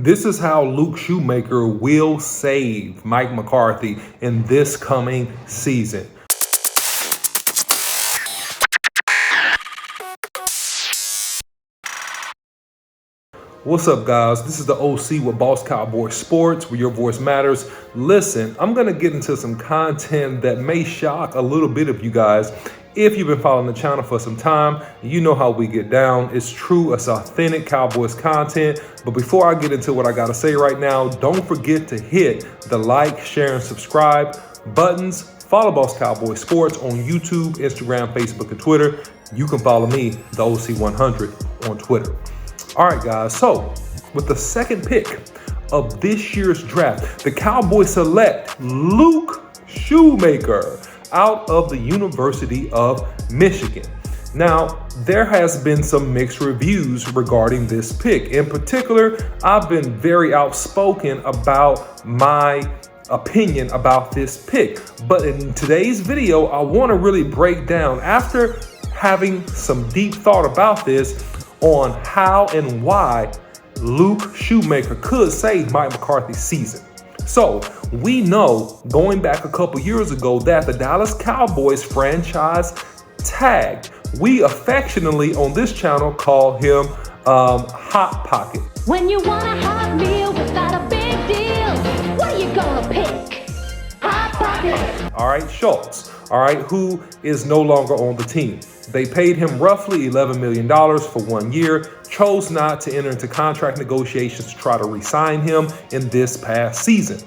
This is how Luke Schoonmaker will save Mike McCarthy in this coming season. What's up, guys? This is the OC with Boss Cowboy Sports, where your voice matters. Listen, I'm going to get into some content that may shock a little bit of you guys. If you've been following the channel for some time, you know how we get down. It's true, it's authentic Cowboys content. But before I get into what I got to say right now, don't forget to hit the like, share, and subscribe buttons. Follow Boss Cowboy Sports on YouTube, Instagram, Facebook, and Twitter. You can follow me, the OC100, on Twitter. All right, guys, so with the second pick of this year's draft, the Cowboys select Luke Schoonmaker out of the University of Michigan. Now, there has been some mixed reviews regarding this pick. In particular, I've been very outspoken about my opinion about this pick. But in today's video, I want to really break down, after having some deep thought about this, on how and why Luke Schoonmaker could save Mike McCarthy's season. So we know, going back a couple years ago, that the Dallas Cowboys franchise tagged, we affectionately on this channel call him Hot Pocket. When you want a hot meal without a big deal, what are you gonna pick? Hot Pocket. All right, Schultz, all right, who is no longer on the team. They paid him roughly $11 million for 1 year, chose not to enter into contract negotiations to try to re-sign him in this past season.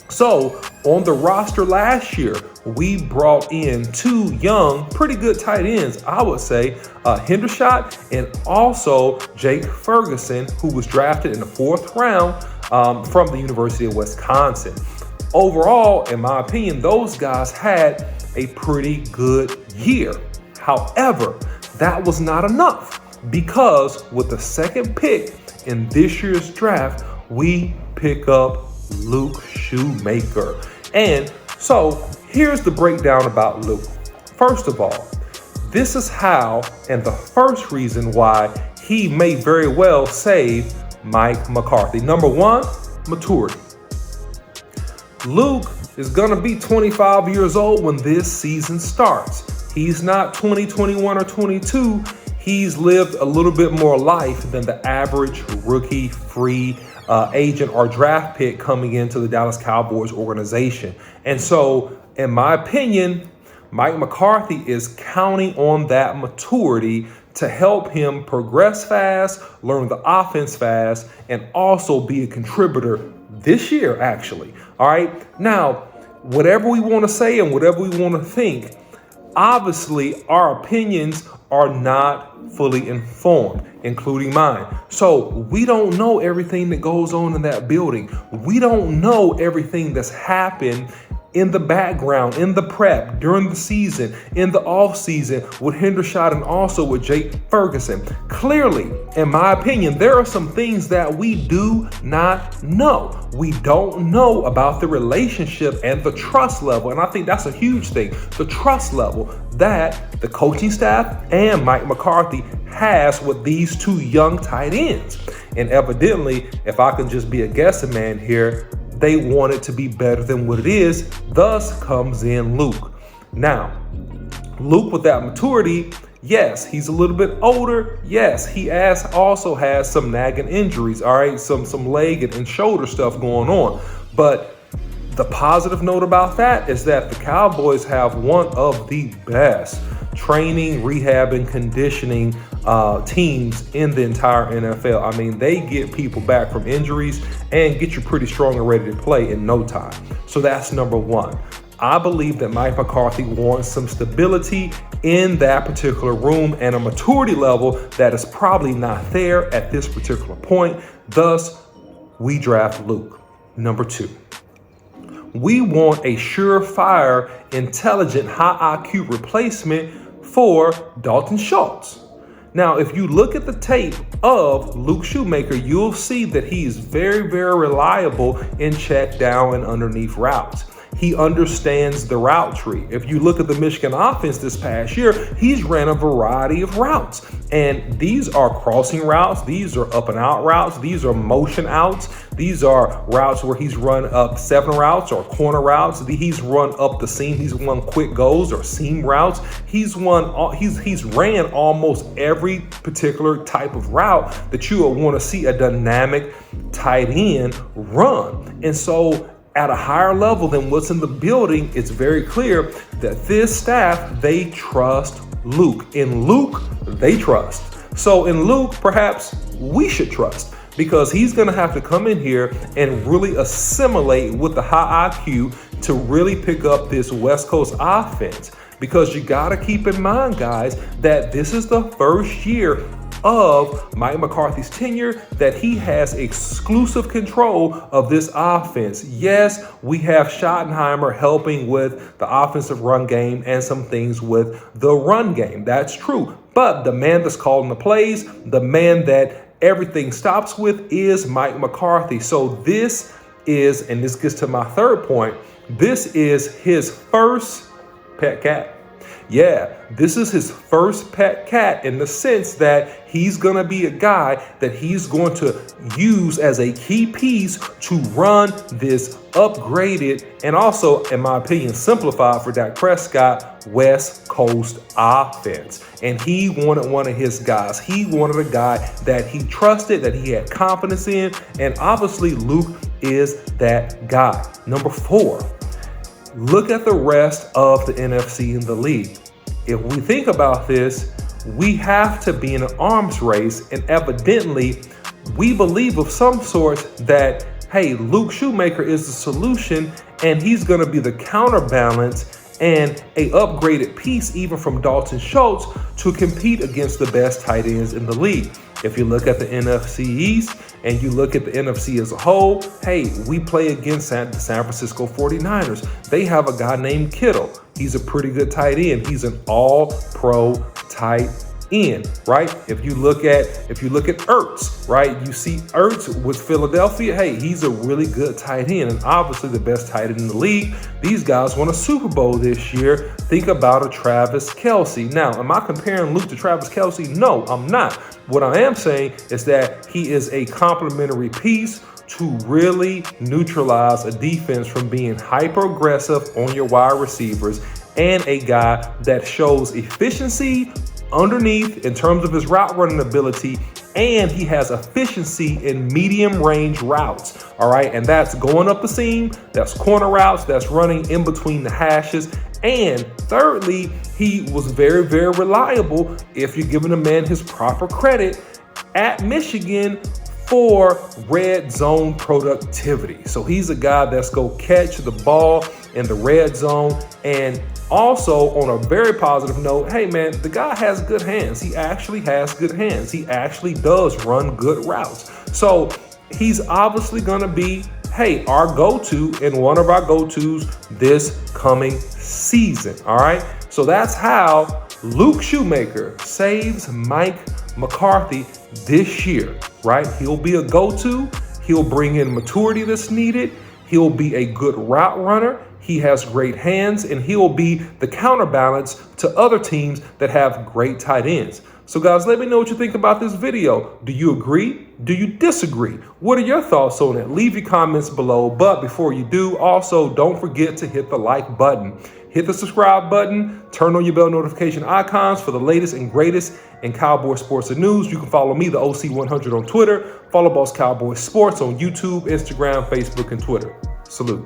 So on the roster last year, we brought in two young, pretty good tight ends, I would say, Hendershot and also Jake Ferguson, who was drafted in the 4th round from the University of Wisconsin. Overall, in my opinion, those guys had a pretty good year. However, that was not enough, because with the second pick in this year's draft, we pick up Luke Schoonmaker. And so here's the breakdown about Luke. First of all, this is how, and the first reason why he may very well save Mike McCarthy. Number one, maturity. Luke is going to be 25 years old when this season starts. He's not 20, 21, or 22. He's lived a little bit more life than the average rookie free agent or draft pick coming into the Dallas Cowboys organization. And so, in my opinion, Mike McCarthy is counting on that maturity to help him progress fast, learn the offense fast, and also be a contributor this year, actually. All right. Now, whatever we want to say and whatever we want to think, obviously, our opinions are not fully informed, including mine. So we don't know everything that goes on in that building. We don't know everything that's happened in the background, in the prep, during the season, in the off season with Hendershot and also with Jake Ferguson. Clearly, in my opinion, there are some things that we do not know. We don't know about the relationship and the trust level. And I think that's a huge thing. The trust level that the coaching staff and Mike McCarthy has with these two young tight ends. And evidently, if I can just be a guessing man here, they want it to be better than what it is. Thus comes in Luke. Now, Luke with that maturity, yes, he's a little bit older. Yes, he also has some nagging injuries, all right? Some leg and shoulder stuff going on. But the positive note about that is that the Cowboys have one of the best training, rehab, and conditioning teams in the entire NFL. I mean, they get people back from injuries and get you pretty strong and ready to play in no time. So that's number one. I believe that Mike McCarthy wants some stability in that particular room and a maturity level that is probably not there at this particular point. Thus, we draft Luke. Number two, we want a surefire, intelligent, high IQ replacement for Dalton Schultz. Now, if you look at the tape of Luke Schoonmaker, you'll see that he is very, very reliable in check down and underneath routes. He understands the route tree. If you look at the Michigan offense this past year, he's ran a variety of routes. And these are crossing routes. These are up and out routes. These are motion outs. These are routes where he's run up 7 routes or corner routes. He's run up the seam. He's run quick goes or seam routes. He's ran almost every particular type of route that you would want to see a dynamic tight end run. And so at a higher level than what's in the building, it's very clear that this staff, they trust Luke. In Luke, they trust. So in Luke, perhaps we should trust, because he's going to have to come in here and really assimilate with the high IQ to really pick up this West Coast offense. Because you got to keep in mind, guys, that this is the first year of Mike McCarthy's tenure that he has exclusive control of this offense. Yes, we have Schottenheimer helping with the offensive run game and some things with the run game. That's true. But the man that's calling the plays, the man that everything stops with, is Mike McCarthy. So this is, and this gets to my third point, this is his first pet cat. Yeah, this is his first pet cat, in the sense that he's going to be a guy that he's going to use as a key piece to run this upgraded and also, in my opinion, simplified for Dak Prescott West Coast offense. And he wanted one of his guys. He wanted a guy that he trusted, that he had confidence in. And obviously, Luke is that guy. Number 4. Look at the rest of the NFC in the league. If we think about this, we have to be in an arms race, and evidently we believe of some sort that, hey, Luke Schoonmaker is the solution, and he's going to be the counterbalance and a upgraded piece even from Dalton Schultz to compete against the best tight ends in the league. If you look at the NFC East and you look at the NFC as a whole, hey, we play against the San Francisco 49ers. They have a guy named Kittle. He's a pretty good tight end. He's an all-pro tight end, right? If you look at Ertz, right? You see Ertz with Philadelphia. Hey, he's a really good tight end, and obviously the best tight end in the league. These guys won a Super Bowl this year. Think about a Travis Kelce. Now, am I comparing Luke to Travis Kelce? No, I'm not. What I am saying is that he is a complementary piece to really neutralize a defense from being hyper aggressive on your wide receivers, and a guy that shows efficiency underneath in terms of his route running ability, and he has efficiency in medium range routes. All right, and that's going up the seam, that's corner routes, that's running in between the hashes. And thirdly, he was very, very reliable, if you're giving a man his proper credit, at Michigan for red zone productivity. So he's a guy that's go catch the ball in the red zone. And also, on a very positive note, hey man, the guy has good hands. He actually has good hands. He actually does run good routes. So he's obviously going to be, hey, our go-to and one of our go-tos this coming season. All right. So that's how Luke Schoonmaker saves Mike McCarthy this year, right? He'll be a go-to. He'll bring in maturity that's needed. He'll be a good route runner. He has great hands, and he'll be the counterbalance to other teams that have great tight ends. So guys, let me know what you think about this video. Do you agree? Do you disagree? What are your thoughts on it? Leave your comments below. But before you do, also don't forget to hit the like button. Hit the subscribe button, turn on your bell notification icons for the latest and greatest in Cowboy sports and news. You can follow me, the OC100, on Twitter. Follow Boss Cowboy Sports on YouTube, Instagram, Facebook, and Twitter. Salute.